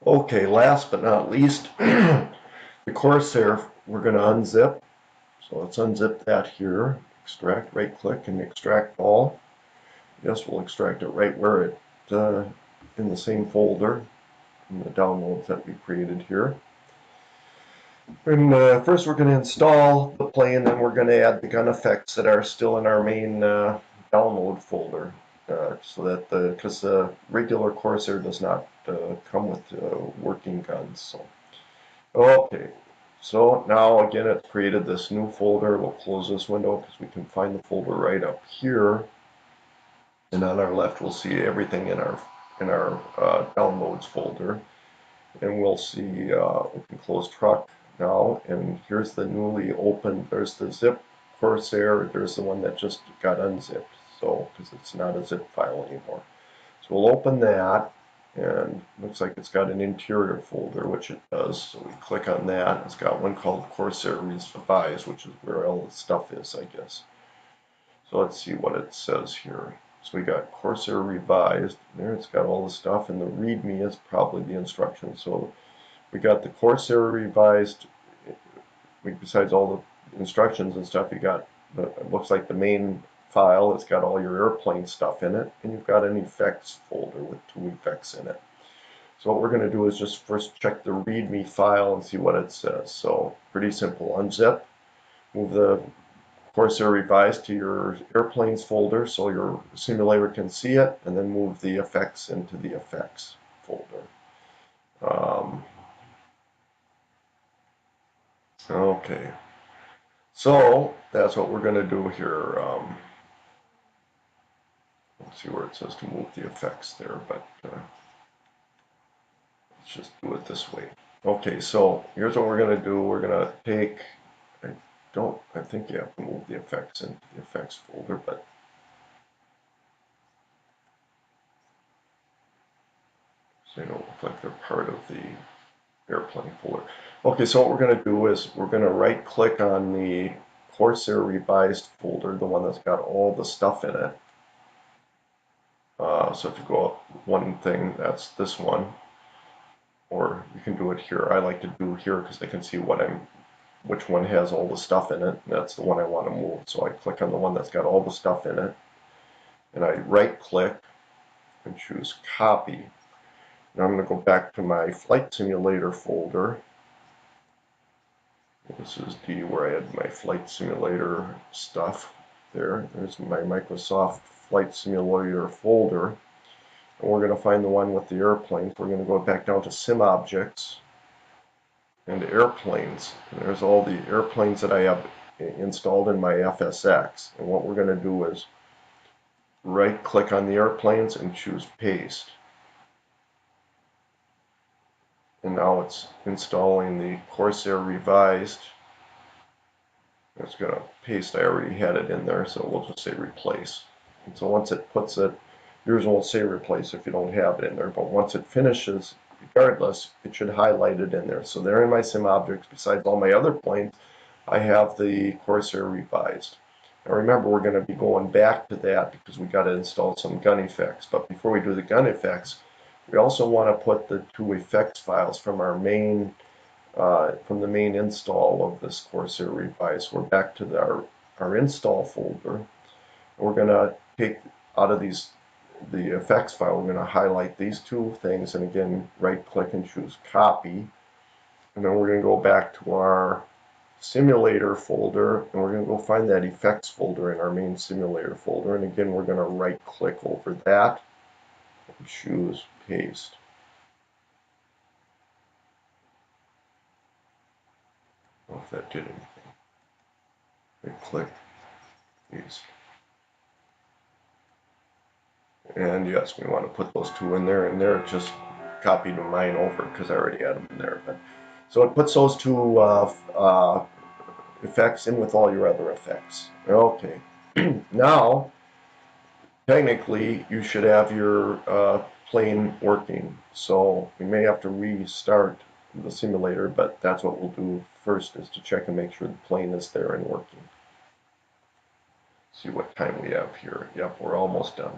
Okay, last but not least, the corsair we're going to unzip. So let's unzip that here. Extract, right click and extract all. Yes, we'll extract it right where it in the same folder in the downloads that we created here. And first we're going to install the plane, then we're going to add the gun effects that are still in our main download folder. So that because the regular corsair does not come with working guns. So okay, so now again it's created this new folder. We'll close this window because we can find the folder right up here. And on our left we'll see everything in our downloads folder. And we'll see we can close truck now, and here's the newly opened. There's the zip corsair. There's the one that just got unzipped, so because it's not a zip file anymore. So we'll open that, and looks like it's got an interior folder, which it does. So we click on that. It's got one called corsair revised, which is where all the stuff is, I guess. So let's see what it says here. So we got corsair revised. There it's got all the stuff, and the readme is probably the instructions. So we got the corsair revised. Besides all the instructions and stuff, you got it looks like the main file. It's got all your airplane stuff in it, and you've got an effects folder with 2 effects in it. So what we're going to do is just first check the readme file and see what it says. So pretty simple. Unzip, move the corsair revised to your airplanes folder so your simulator can see it, and then move the effects into the effects folder. Okay, so that's what we're going to do here. Let's see where it says to move the effects there, but let's just do it this way. Okay, so here's what we're going to do. We're going to take, I think you have to move the effects into the effects folder, but so they don't look like they're part of the airplane folder. Okay, so what we're going to do is we're going to right click on the corsair revised folder, the one that's got all the stuff in it. So if you go up one thing, that's this one, or you can do it here. I like to do here because I can see which one has all the stuff in it, and that's the one I want to move. So I click on the one that's got all the stuff in it, and I right click and choose copy. Now I'm going to go back to my flight simulator folder. This is where I had my flight simulator stuff. There's my Microsoft flight simulator folder. And we're going to find the one with the airplanes. We're going to go back down to sim objects and airplanes. And there's all the airplanes that I have installed in my FSX. And what we're going to do is right click on the airplanes and choose paste. And now it's installing the corsair revised. It's going to paste. I already had it in there, so we'll just say replace. And so once it puts it, yours won't say replace if you don't have it in there, but once it finishes, regardless, it should highlight it in there. So there in my sim objects, besides all my other planes, I have the corsair revised. Now remember, we're going to be going back to that because we got to install some gun effects. But before we do the gun effects, we also want to put the 2 effects files from our main from the main install of this corsair revised. We're back to our install folder. We're going to take out of the effects file, we're going to highlight these 2 things, and again right click and choose copy, and then we're going to go back to our simulator folder, and we're going to go find that effects folder in our main simulator folder, and again we're going to right click over that and choose paste. I don't know if that did anything. Right click, paste. And yes, we want to put those 2 in there, and there it just copied mine over because I already had them in there. But so it puts those 2 effects in with all your other effects. Okay, now technically you should have your plane working. So we may have to restart the simulator, but that's what we'll do first, is to check and make sure the plane is there and working. See what time we have here. Yep, we're almost done.